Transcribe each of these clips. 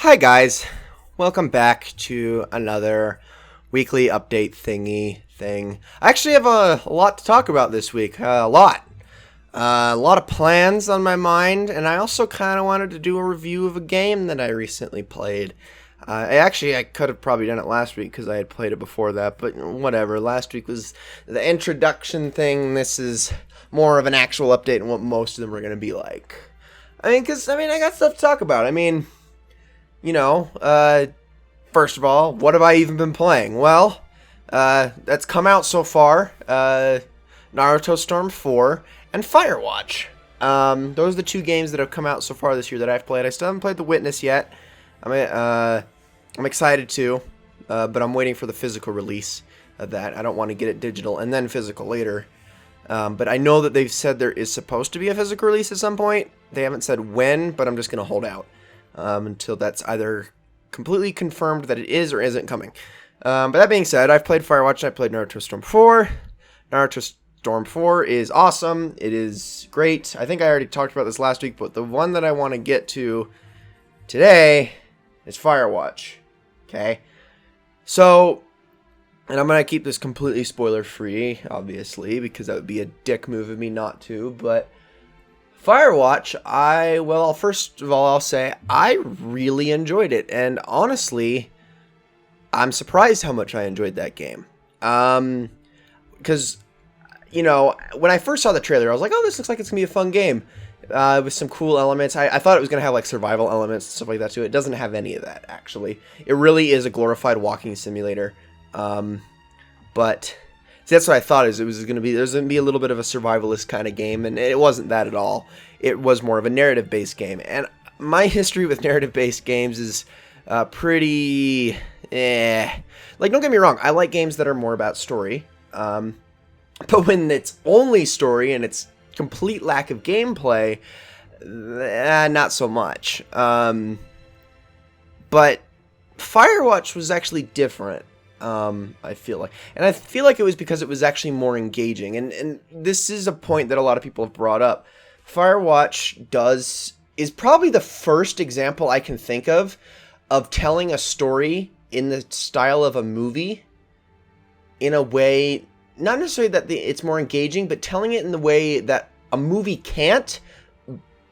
Hi guys, welcome back to another weekly update thing. I actually have a lot to talk about this week, a lot of plans on my mind, and I also kind of wanted to do a review of a game that I recently played. I could have probably done it last week because I had played it before that, but whatever. Last week was the introduction thing. This is more of an actual update on what most of them are going to be like. I got stuff to talk about. First of all, what have I even been playing? Well, that's come out so far. Naruto Storm 4 and Firewatch. Those are the two games that have come out so far this year that I've played. I still haven't played The Witness yet. I'm excited to, but I'm waiting for the physical release of that. I don't want to get it digital and then physical later. But I know that they've said there is supposed to be a physical release at some point. They haven't said when, but I'm just going to hold out until that's either completely confirmed that it is or isn't coming. But that being said, I've played Firewatch and I played Naruto Storm 4. Naruto Storm 4 is awesome. It is great. I think I already talked about this last week, but the one that I want to get to today is Firewatch. Okay? So, and I'm going to keep this completely spoiler-free, obviously, because that would be a dick move of me not to, but Firewatch, first of all, I'll say I really enjoyed it, and honestly, I'm surprised how much I enjoyed that game. Because, when I first saw the trailer, I was like, oh, this looks like it's going to be a fun game, with some cool elements. I thought it was going to have, like, survival elements and stuff like that, too. It doesn't have any of that, actually. It really is a glorified walking simulator, but see, that's what I thought there's going to be a little bit of a survivalist kind of game, and it wasn't that at all. It was more of a narrative-based game, and my history with narrative-based games is pretty Like, don't get me wrong, I like games that are more about story, but when it's only story and it's complete lack of gameplay, not so much. But Firewatch was actually different. I feel like. And I feel like it was because it was actually more engaging. And this is a point that a lot of people have brought up. Firewatch is probably the first example I can think of telling a story in the style of a movie in a way, not necessarily that it's more engaging, but telling it in the way that a movie can't,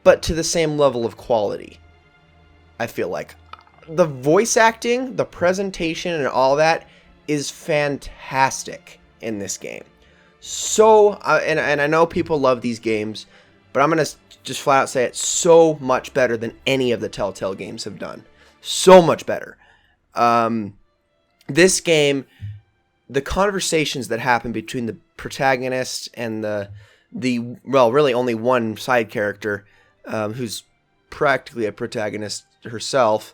but to the same level of quality. I feel like. The voice acting, the presentation, and all that is fantastic in this game. So, and I know people love these games, but I'm going to just flat out say it's so much better than any of the Telltale games have done. So much better. This game, the conversations that happen between the protagonist and really only one side character, who's practically a protagonist herself,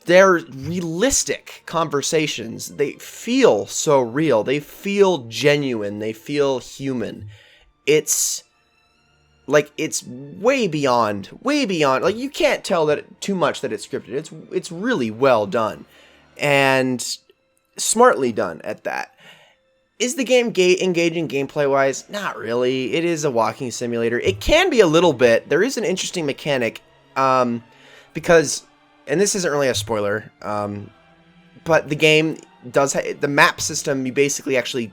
they're realistic conversations. They feel so real. They feel genuine. They feel human. It's way beyond. Like, you can't tell that too much that it's scripted. It's really well done and smartly done at that. Is the game engaging gameplay-wise? Not really. It is a walking simulator. It can be a little bit. There is an interesting mechanic, because, and this isn't really a spoiler, but the game does the map system. You basically actually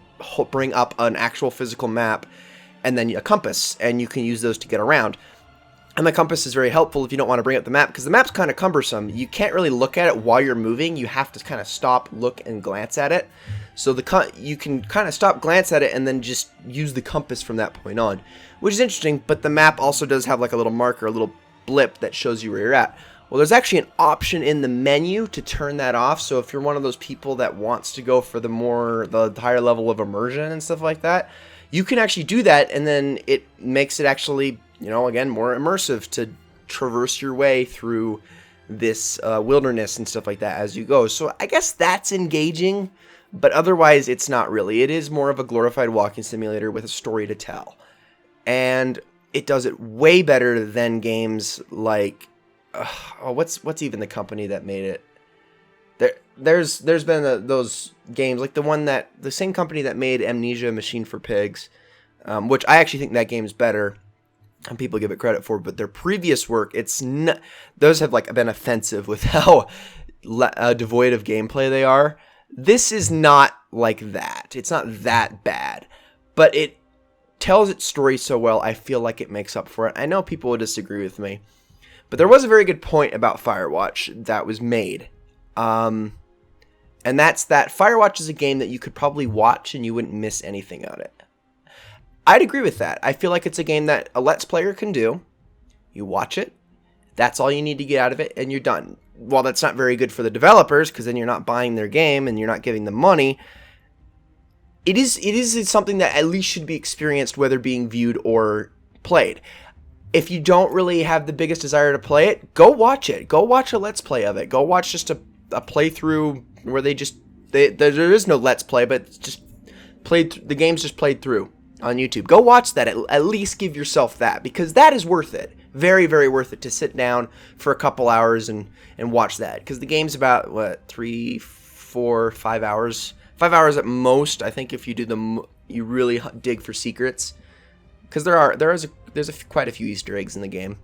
bring up an actual physical map and then a compass, and you can use those to get around. And the compass is very helpful if you don't want to bring up the map, because the map's kind of cumbersome. You can't really look at it while you're moving. You have to kind of stop, look, and glance at it. So you can kind of stop, glance at it, and then just use the compass from that point on, which is interesting. But the map also does have like a little marker, a little blip that shows you where you're at. Well, there's actually an option in the menu to turn that off. So if you're one of those people that wants to go for the higher level of immersion and stuff like that, you can actually do that, and then it makes it actually, again, more immersive to traverse your way through this wilderness and stuff like that as you go. So I guess that's engaging, but otherwise it's not really. It is more of a glorified walking simulator with a story to tell. And it does it way better than games like, what's even the company that made it? There's been those games like the same company that made Amnesia: Machine for Pigs, which I actually think that game's better. and people give it credit for, but their previous work, those have like been offensive with how devoid of gameplay they are. This is not like that. It's not that bad, but it tells its story so well, I feel like it makes up for it. I know people will disagree with me, but there was a very good point about Firewatch that was made. And that's that Firewatch is a game that you could probably watch and you wouldn't miss anything on it. I'd agree with that. I feel like it's a game that a Let's Player can do. You watch it, that's all you need to get out of it, and you're done. While that's not very good for the developers, because then you're not buying their game and you're not giving them money, it is something that at least should be experienced, whether being viewed or played. If you don't really have the biggest desire to play it, go watch it. Go watch a Let's Play of it. Go watch just a playthrough where there is no Let's Play, but it's just the game's just played through on YouTube. Go watch that. At least give yourself that, because that is worth it. Very, very worth it to sit down for a couple hours and watch that. Because the game's about, 3, 4, 5 hours. 5 hours at most, I think, if you do you really dig for secrets. Because there's quite a few Easter eggs in the game.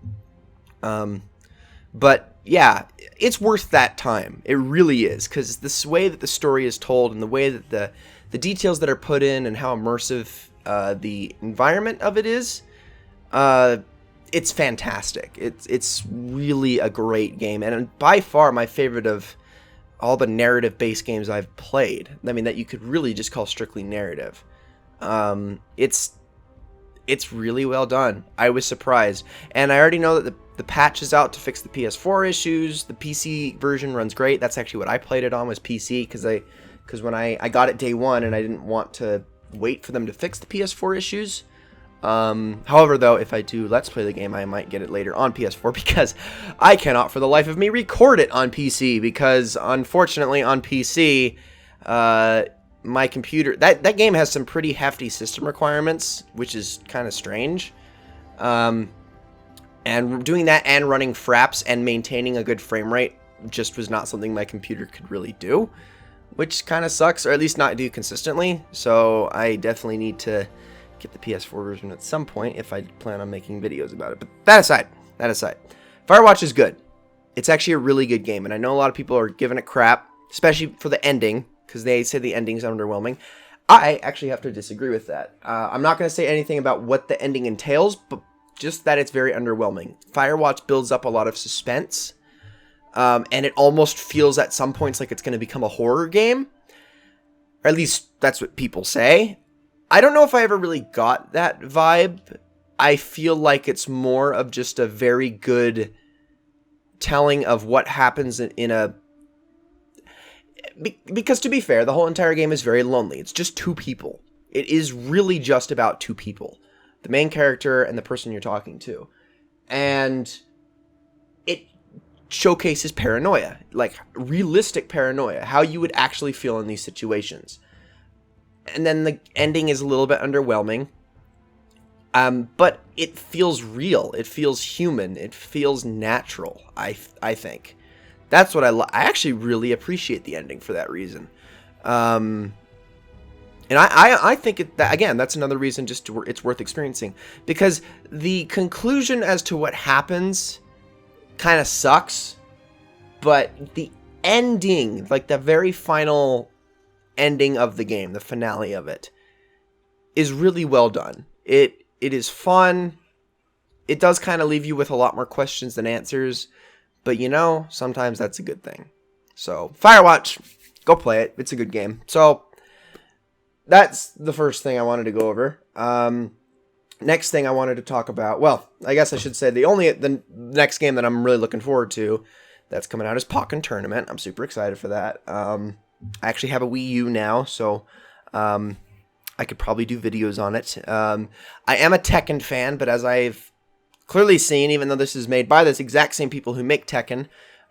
But yeah, it's worth that time. It really is, because this way that the story is told and the way that the details that are put in and how immersive the environment of it is, it's fantastic. It's really a great game, and by far my favorite of all the narrative-based games I've played. I mean, that you could really just call strictly narrative. It's really well done. I was surprised, and I already know that the patch is out to fix the PS4 issues. The PC version runs great. That's actually what I played it on, was PC, because when I got it day one and I didn't want to wait for them to fix the PS4 issues. However, though, if I do Let's Play the game, I might get it later on PS4, because I cannot for the life of me record it on PC, because unfortunately on PC, my computer, that game has some pretty hefty system requirements, which is kind of strange. And doing that and running fraps and maintaining a good frame rate just was not something my computer could really do, which kind of sucks, or at least not do consistently. So I definitely need to get the PS4 version at some point if I plan on making videos about it. But that aside, Firewatch is good. It's actually a really good game, and I know a lot of people are giving it crap, especially for the ending, because they say the ending's underwhelming. I actually have to disagree with that. I'm not going to say anything about what the ending entails, but just that it's very underwhelming. Firewatch builds up a lot of suspense, and it almost feels at some points like it's going to become a horror game. Or at least that's what people say. I don't know if I ever really got that vibe. I feel like it's more of just a very good telling of what happens in a... Because to be fair, the whole entire game is very lonely. It's just two people. It is really just about two people. The main character and the person you're talking to. And it showcases paranoia. Like, realistic paranoia. How you would actually feel in these situations. And then the ending is a little bit underwhelming. But it feels real. It feels human. It feels natural, I think. That's what I actually really appreciate the ending for that reason. And I think again, that's another reason it's worth experiencing. Because the conclusion as to what happens kind of sucks. But the ending, like the very final ending of the game, the finale of it, is really well done. It is fun. It does kind of leave you with a lot more questions than answers, but sometimes that's a good thing. So Firewatch, go play it. It's a good game. So that's the first thing I wanted to go over. Next thing I wanted to talk about, well, I guess I should say the next game that I'm really looking forward to that's coming out is Pokken Tournament. I'm super excited for that. I actually have a Wii U now, so I could probably do videos on it. I am a Tekken fan, but as I've clearly seen, even though this is made by this exact same people who make Tekken,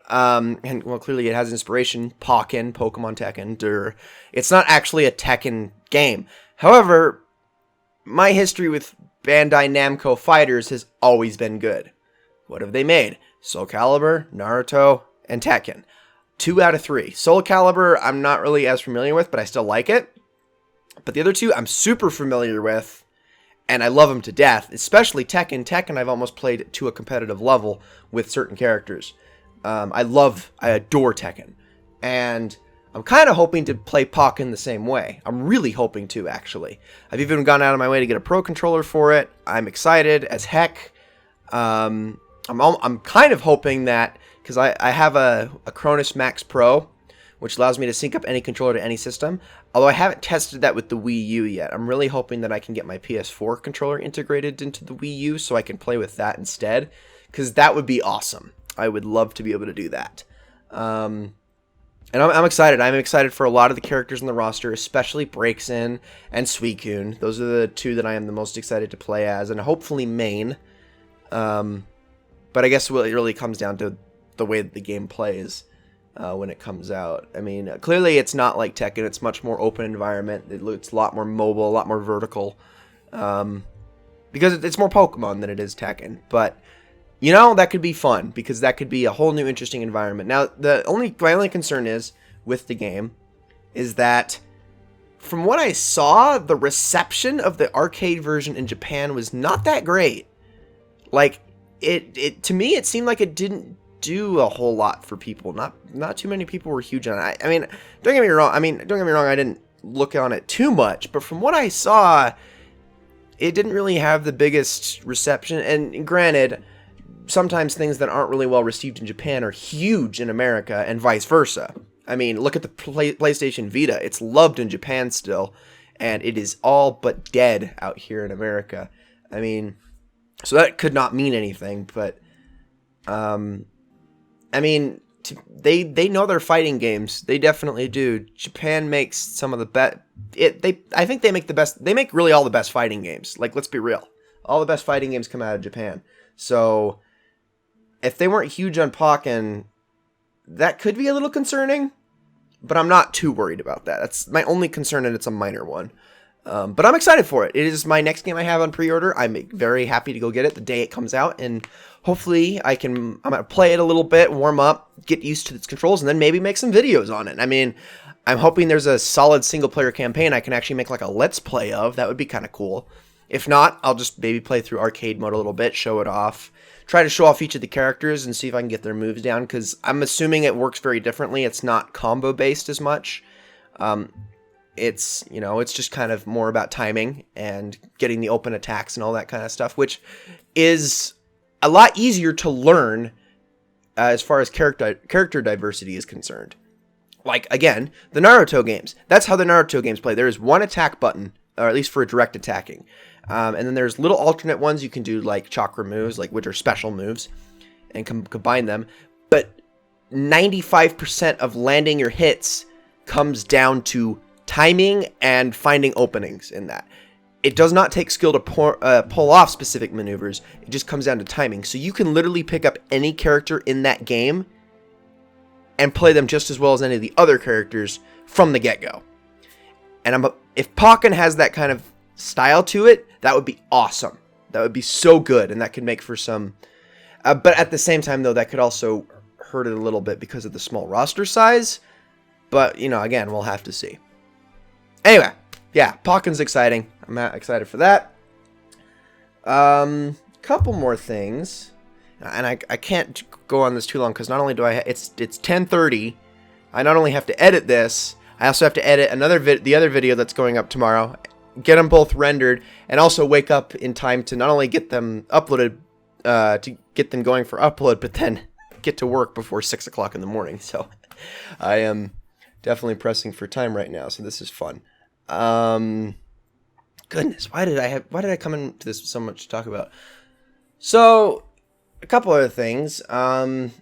and well, clearly it has inspiration, Pokemon Tekken, it's not actually a Tekken game. However, my history with Bandai Namco fighters has always been good. What have they made? Soul Calibur, Naruto, and Tekken. 2 out of 3. Soul Calibur, I'm not really as familiar with, but I still like it. But the other two, I'm super familiar with. and I love them to death, especially Tekken. Tekken I've almost played to a competitive level with certain characters. I adore Tekken, and I'm kind of hoping to play Pokken the same way. I'm really hoping to, actually. I've even gone out of my way to get a Pro Controller for it. I'm excited as heck. I'm kind of hoping that, because I have a Cronus Max Pro, which allows me to sync up any controller to any system. Although I haven't tested that with the Wii U yet. I'm really hoping that I can get my PS4 controller integrated into the Wii U so I can play with that instead, because that would be awesome. I would love to be able to do that. And I'm excited. I'm excited for a lot of the characters in the roster, especially Breaksin and Suicune. Those are the two that I am the most excited to play as, and hopefully main. But I guess it really comes down to the way that the game plays when it comes out. I mean, clearly it's not like Tekken. It's much more open environment. It's a lot more mobile, a lot more vertical. Because it's more Pokemon than it is Tekken. But you know, that could be fun, because that could be a whole new interesting environment. Now, my only concern is with the game is that from what I saw, the reception of the arcade version in Japan was not that great. Like, it to me, it seemed like it didn't do a whole lot for people. Not too many people were huge on it. I mean, don't get me wrong. I didn't look on it too much, but from what I saw, it didn't really have the biggest reception. And granted, sometimes things that aren't really well received in Japan are huge in America, and vice versa. I mean, look at the PlayStation Vita. It's loved in Japan still, and it is all but dead out here in America. I mean, so that could not mean anything, but I mean, they know their fighting games. They definitely do. Japan makes some of the best. I think they make the best. They make really all the best fighting games. Like, let's be real. All the best fighting games come out of Japan. So if they weren't huge on Pokken, that could be a little concerning, but I'm not too worried about that. That's my only concern, and it's a minor one. But I'm excited for it. It is my next game I have on pre-order. I'm very happy to go get it the day it comes out, and hopefully I'm going to play it a little bit, warm up, get used to its controls, and then maybe make some videos on it. I mean, I'm hoping there's a solid single-player campaign I can actually make like a Let's Play of. That would be kind of cool. If not, I'll just maybe play through arcade mode a little bit, show it off. Try to show off each of the characters and see if I can get their moves down, because I'm assuming it works very differently. It's not combo-based as much. It's just kind of more about timing and getting the open attacks and all that kind of stuff, which is a lot easier to learn as far as character diversity is concerned. Like, again, the Naruto games. That's how the Naruto games play. There is one attack button, or at least for direct attacking. And then there's little alternate ones you can do, like chakra moves, which are special moves, and combine them. But 95% of landing your hits comes down to timing and finding openings in that. It does not take skill to pull off specific maneuvers. It just comes down to timing. So you can literally pick up any character in that game and play them just as well as any of the other characters from the get-go. And if Pokken has that kind of style to it, that would be awesome. That would be so good, and that could make for some... but at the same time, though, that could also hurt it a little bit because of the small roster size. But, again, we'll have to see. Anyway, yeah, Pokken's exciting. I'm excited for that. Couple more things. And I can't go on this too long, because not only do it's 10:30. I not only have to edit this, I also have to edit the other video that's going up tomorrow, get them both rendered, and also wake up in time to not only get them uploaded, to get them going for upload, but then get to work before 6 o'clock in the morning. So I am definitely pressing for time right now, so this is fun. Goodness, why did I come into this with so much to talk about? So, a couple other things. One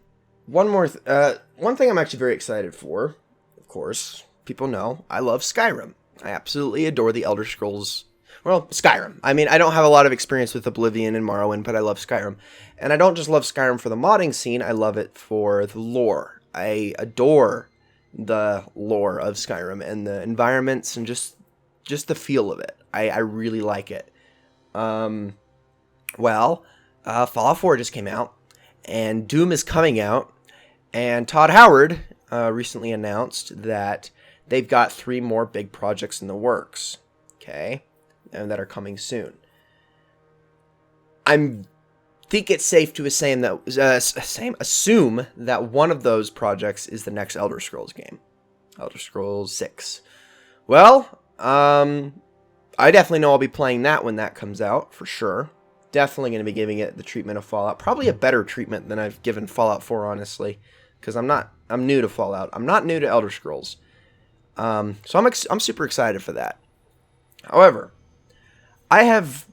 thing I'm actually very excited for, of course, people know, I love Skyrim. I absolutely adore the Elder Scrolls. Well, Skyrim. I mean, I don't have a lot of experience with Oblivion and Morrowind, but I love Skyrim. And I don't just love Skyrim for the modding scene, I love it for the lore. I adore the lore of Skyrim and the environments and just the feel of it. I really like it. Fallout 4 just came out, and Doom is coming out, and Todd Howard recently announced that they've got 3 more big projects in the works, okay, and that are coming soon. I'm think it's safe to assume that one of those projects is the next Elder Scrolls game, Elder Scrolls 6. Well, I definitely know I'll be playing that when that comes out for sure. Definitely going to be giving it the treatment of Fallout, probably a better treatment than I've given Fallout 4, honestly, because I'm new to Fallout. I'm not new to Elder Scrolls, so I'm super excited for that. However, I have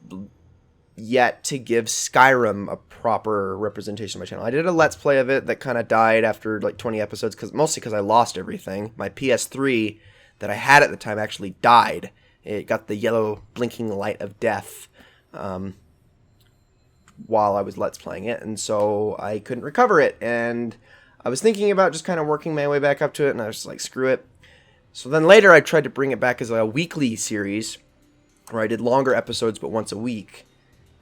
yet to give Skyrim a proper representation on my channel. I did a Let's Play of it that kind of died after like 20 episodes, mostly because I lost everything. My PS3 that I had at the time actually died. It got the yellow blinking light of death while I was Let's Playing it, and so I couldn't recover it. And I was thinking about just kind of working my way back up to it, and I was just like, screw it. So then later I tried to bring it back as a weekly series, where I did longer episodes but once a week,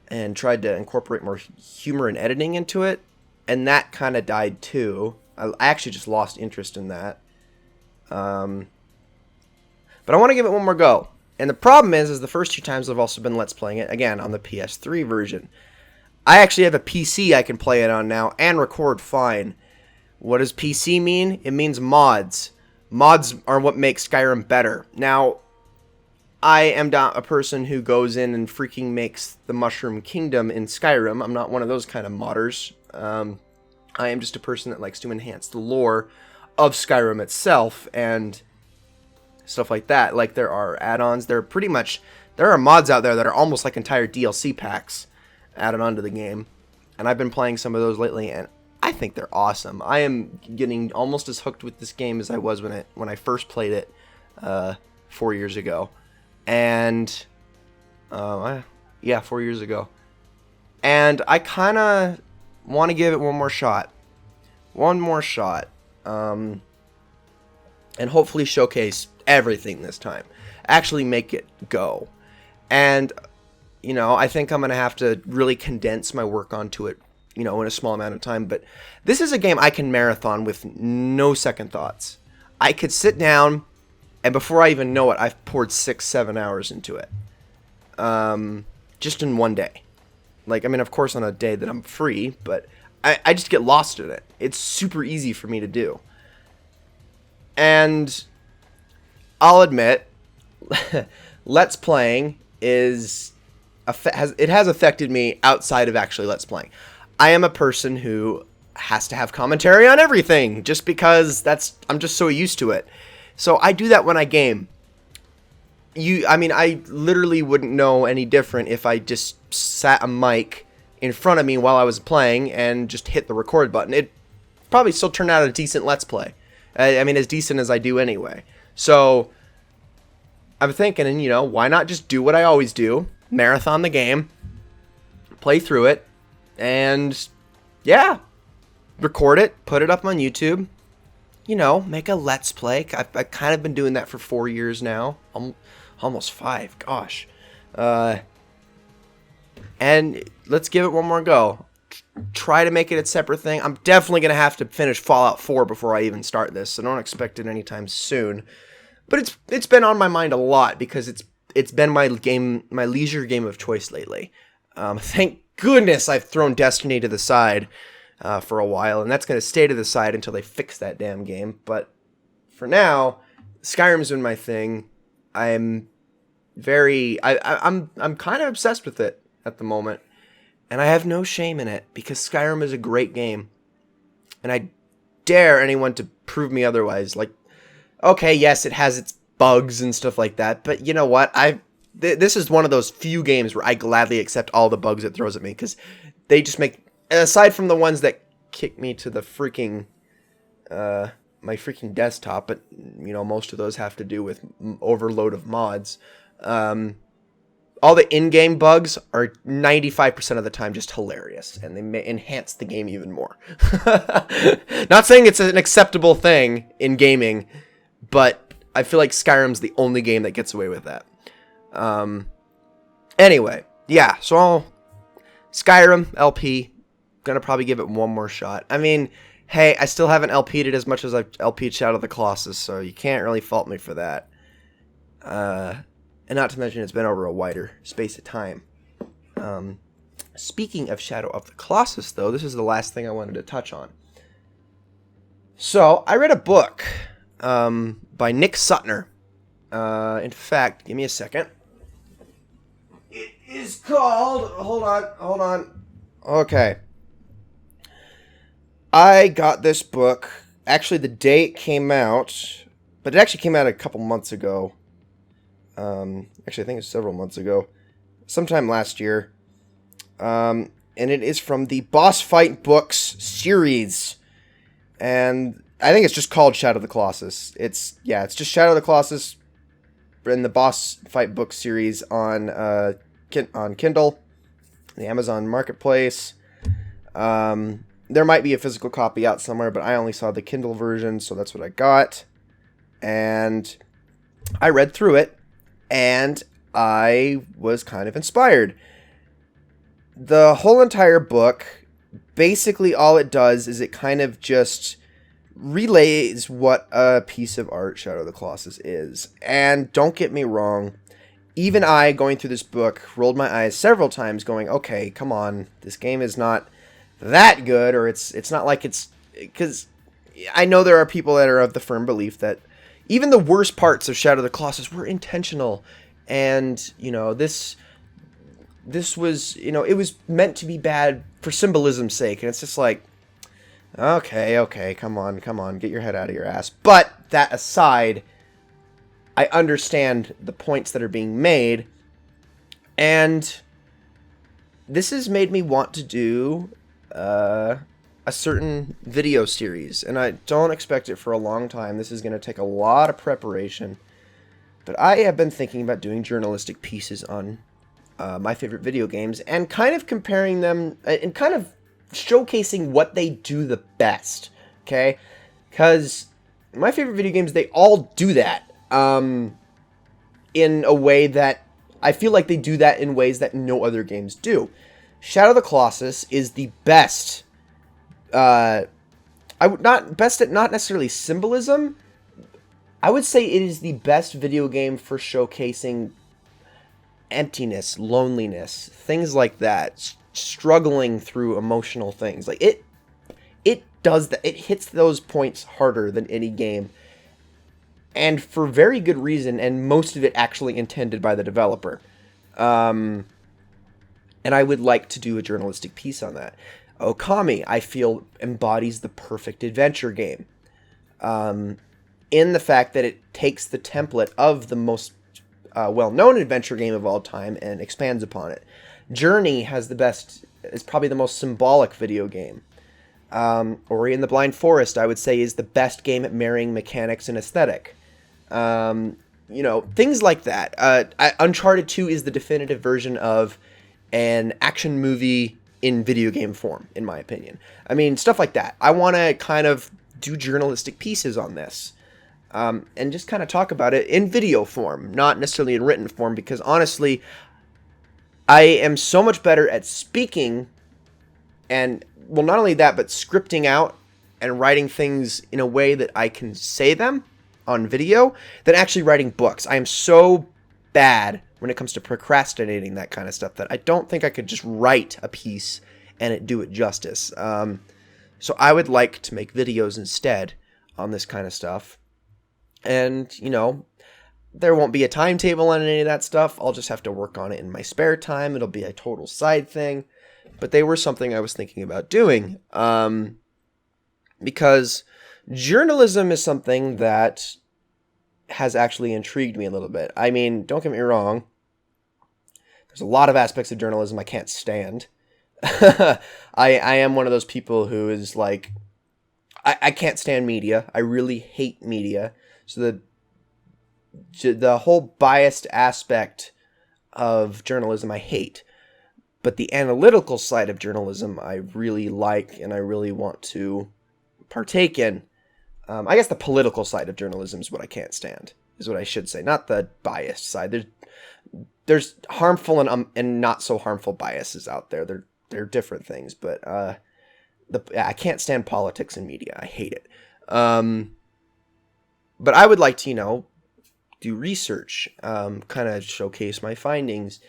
and tried to incorporate more humor and editing into it, and that kind of died too. I actually just lost interest in that. But I want to give it one more go. And the problem is the first 2 times I've also been Let's Playing it, again, on the PS3 version. I actually have a PC I can play it on now and record fine. What does PC mean? It means mods. Mods are what make Skyrim better. Now, I am not a person who goes in and freaking makes the Mushroom Kingdom in Skyrim. I'm not one of those kind of modders. I am just a person that likes to enhance the lore of Skyrim itself and stuff like that. Like, there are add-ons. There are mods out there that are almost like entire DLC packs added onto the game. And I've been playing some of those lately, and I think they're awesome. I am getting almost as hooked with this game as I was when I first played it 4 years ago. And 4 years ago, and I kind of want to give it one more shot, and hopefully showcase everything this time, actually make it go. And I think I'm gonna have to really condense my work onto it, in a small amount of time. But this is a game I can marathon with no second thoughts. I could sit down, and before I even know it, I've poured 6-7 hours into it. Just in one day. Of course on a day that I'm free, but I just get lost in it. It's super easy for me to do. And I'll admit, Let's Playing has affected me outside of actually Let's Playing. I am a person who has to have commentary on everything, just because I'm just so used to it. So I do that when I game. I literally wouldn't know any different if I just sat a mic in front of me while I was playing and just hit the record button. It'd probably still turn out a decent Let's Play. As decent as I do anyway. So I'm thinking, why not just do what I always do? Marathon the game, play through it, and record it, put it up on YouTube. Make a Let's Play. I've kind of been doing that for 4 years now. Almost 5, gosh. And let's give it one more go. Try to make it a separate thing. I'm definitely going to have to finish Fallout 4 before I even start this, so don't expect it anytime soon. But it's been on my mind a lot, because it's been my leisure game of choice lately. Thank goodness I've thrown Destiny to the side for a while, and that's going to stay to the side until they fix that damn game. But for now, Skyrim's been my thing. I'm kind of obsessed with it at the moment, and I have no shame in it, because Skyrim is a great game, and I dare anyone to prove me otherwise. Okay, yes, it has its bugs and stuff like that, but you know what? This is one of those few games where I gladly accept all the bugs it throws at me, because they just make, aside from the ones that kick me to the freaking my freaking desktop, but most of those have to do with overload of mods. All the in-game bugs are 95% of the time just hilarious, and they may enhance the game even more. Not saying it's an acceptable thing in gaming, but I feel like Skyrim's the only game that gets away with that. Anyway, so Skyrim LP, gonna probably give it one more shot. Hey, I still haven't LP'd it as much as I've LP'd Shadow of the Colossus, so you can't really fault me for that. And not to mention, it's been over a wider space of time. Speaking of Shadow of the Colossus, though, this is the last thing I wanted to touch on. So, I read a book by Nick Sutner. In fact, give me a second. It is called... Hold on. Okay. I got this book. Actually, the day it came out... But it actually came out a couple months ago. Actually, I think it's several months ago. Sometime last year. And it is from the Boss Fight Books series. And I think it's just called Shadow of the Colossus. It's just Shadow of the Colossus in the Boss Fight Book series on Kindle, the Amazon Marketplace. There might be a physical copy out somewhere, but I only saw the Kindle version, so that's what I got. And I read through it, and I was kind of inspired. The whole entire book, basically all it does is it kind of just relays what a piece of art Shadow of the Colossus is. And don't get me wrong, even I, going through this book, rolled my eyes several times going, okay, come on, this game is not that good, or it's not like it's... Because I know there are people that are of the firm belief that even the worst parts of Shadow of the Colossus were intentional. And, you know, this was, you know, it was meant to be bad for symbolism's sake. And it's just like, okay, come on, get your head out of your ass. But that aside, I understand the points that are being made. And this has made me want to do a certain video series. And I don't expect it for a long time. This is going to take a lot of preparation. But I have been thinking about doing journalistic pieces on my favorite video games and kind of comparing them and kind of showcasing what they do the best, okay? Because my favorite video games, they all do that in a way that I feel like they do that in ways that no other games do. Shadow of the Colossus is the best. I would not best at not necessarily symbolism. I would say it is the best video game for showcasing emptiness, loneliness, things like that, struggling through emotional things. Like it does that. It hits those points harder than any game, and for very good reason. And most of it actually intended by the developer. And I would like to do a journalistic piece on that. Okami, I feel, embodies the perfect adventure game. In the fact that it takes the template of the most well-known adventure game of all time and expands upon it. Journey is probably the most symbolic video game. Ori and the Blind Forest, I would say, is the best game at marrying mechanics and aesthetic. You know, things like that. Uncharted 2 is the definitive version of an action movie in video game form, in my opinion. I mean, stuff like that. I want to kind of do journalistic pieces on this. And just kind of talk about it in video form, not necessarily in written form, because honestly, I am so much better at speaking and, well, not only that, but scripting out and writing things in a way that I can say them on video than actually writing books. I am so bad when it comes to procrastinating that kind of stuff that I don't think I could just write a piece and do it justice. So I would like to make videos instead on this kind of stuff. And, you know, there won't be a timetable on any of that stuff. I'll just have to work on it in my spare time. It'll be a total side thing. But they were something I was thinking about doing. Because journalism is something that has actually intrigued me a little bit. I mean, don't get me wrong. There's a lot of aspects of journalism I can't stand. I am one of those people who is like, I can't stand media. I really hate media. So the whole biased aspect of journalism I hate. But the analytical side of journalism I really like and I really want to partake in. I guess the political side of journalism is what I can't stand, is what I should say. Not the biased side. There's harmful and not so harmful biases out there. They're different things, but I can't stand politics and media. I hate it. But I would like to, you know, do research, kind of showcase my findings,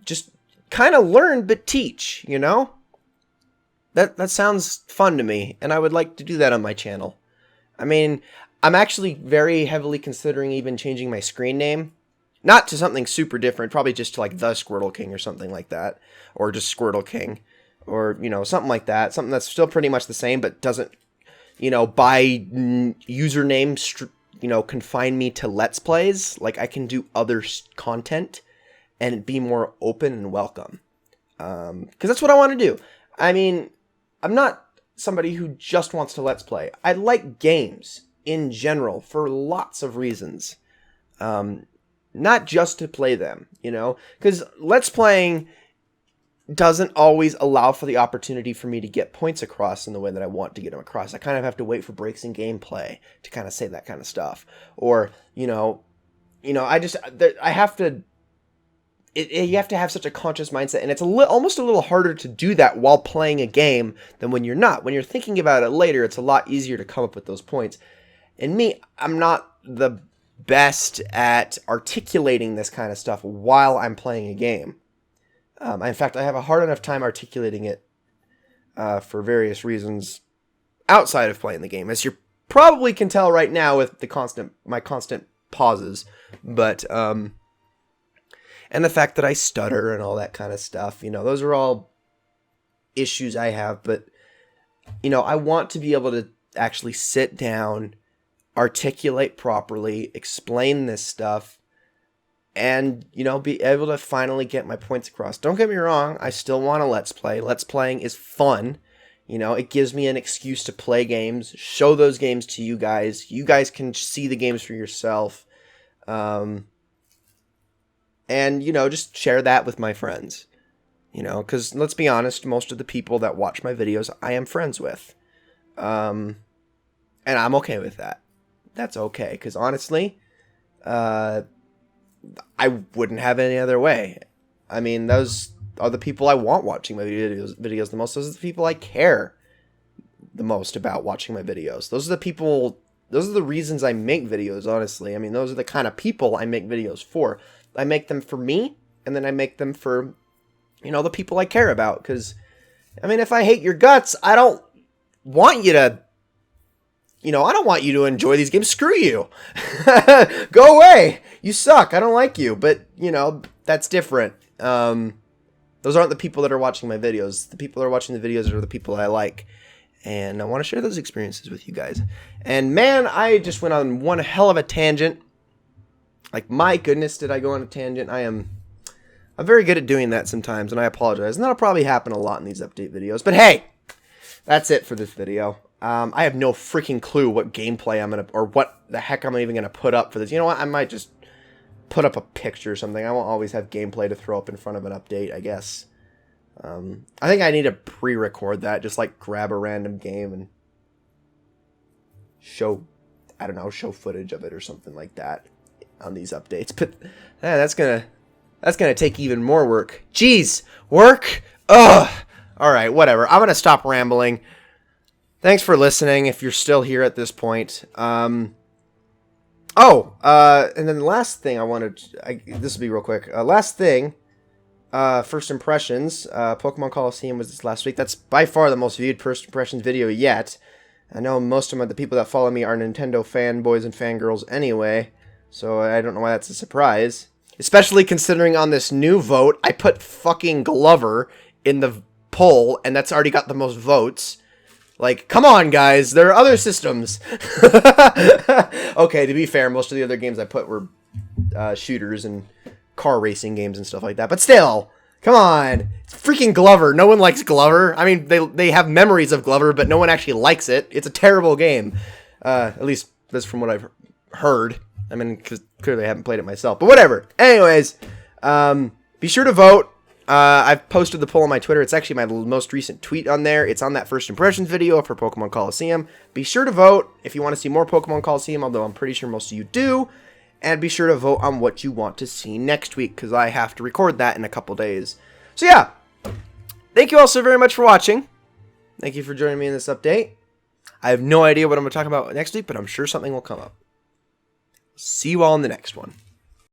just kind of learn but teach, you know? That sounds fun to me, and I would like to do that on my channel. I mean, I'm actually very heavily considering even changing my screen name. Not to something super different, probably just to like The Squirtle King or something like that. Or just Squirtle King. Or, you know, something like that. Something that's still pretty much the same, but doesn't, you know, by username, you know, confine me to Let's Plays. Like, I can do other content and be more open and welcome. Because that's what I want to do. I mean, I'm not somebody who just wants to Let's Play. I like games in general for lots of reasons. Not just to play them, you know? Because Let's Playing doesn't always allow for the opportunity for me to get points across in the way that I want to get them across. I kind of have to wait for breaks in gameplay to kind of say that kind of stuff. Or, you have to... you have to have such a conscious mindset, and it's almost a little harder to do that while playing a game than when you're not. When you're thinking about it later, it's a lot easier to come up with those points. And me, I'm not the best at articulating this kind of stuff while I'm playing a game. In fact, I have a hard enough time articulating it for various reasons outside of playing the game, as you probably can tell right now with my constant pauses. But and the fact that I stutter and all that kind of stuff, you know, those are all issues I have. But you know, I want to be able to actually sit down, articulate properly, explain this stuff, and, you know, be able to finally get my points across. Don't get me wrong, I still want to Let's Play. Let's Playing is fun. You know, it gives me an excuse to play games, show those games to you guys. You guys can see the games for yourself. And, you know, just share that with my friends. You know, because let's be honest, most of the people that watch my videos, I am friends with. And I'm okay with that. That's okay, because honestly, I wouldn't have it any other way. I mean, those are the people I want watching my videos the most. Those are the people I care the most about watching my videos. Those are the reasons I make videos, honestly. I mean, those are the kind of people I make videos for. I make them for me, and then I make them for, you know, the people I care about. Because, I mean, if I hate your guts, I don't want you to... You know, I don't want you to enjoy these games. Screw you. Go away. You suck. I don't like you. But, you know, that's different. Those aren't the people that are watching my videos. The people that are watching the videos are the people I like. And I want to share those experiences with you guys. And, man, I just went on one hell of a tangent. Like, my goodness, did I go on a tangent? I'm very good at doing that sometimes, and I apologize. And that'll probably happen a lot in these update videos. But, hey, that's it for this video. I have no freaking clue what gameplay I'm going to, or what the heck I'm even going to put up for this. You know what? I might just put up a picture or something. I won't always have gameplay to throw up in front of an update, I guess. I think I need to pre-record that. Just, like, grab a random game and show footage of it or something like that on these updates. But that's going to take even more work. Jeez, work? Ugh. All right, whatever. I'm going to stop rambling. Thanks for listening, if you're still here at this point. And then the last thing this will be real quick. Last thing, first impressions. Pokemon Colosseum was this last week. That's by far the most viewed first impressions video yet. I know most of the people that follow me are Nintendo fanboys and fangirls anyway, so I don't know why that's a surprise. Especially considering on this new vote, I put fucking Glover in the poll, and that's already got the most votes. Like, come on, guys. There are other systems. Okay, to be fair, most of the other games I put were shooters and car racing games and stuff like that. But still, come on. It's freaking Glover. No one likes Glover. I mean, they have memories of Glover, but no one actually likes it. It's a terrible game. At least that's from what I've heard. I mean, because clearly I haven't played it myself. But whatever. Anyways, be sure to vote. I've posted the poll on my Twitter. It's actually my most recent tweet on there. It's on that first impressions video for Pokemon Colosseum. Be sure to vote if you want to see more Pokemon Colosseum, although I'm pretty sure most of you do. And be sure to vote on what you want to see next week, because I have to record that in a couple days. So yeah, thank you all so very much for watching. Thank you for joining me in this update. I have no idea what I'm going to talk about next week, but I'm sure something will come up. See you all in the next one.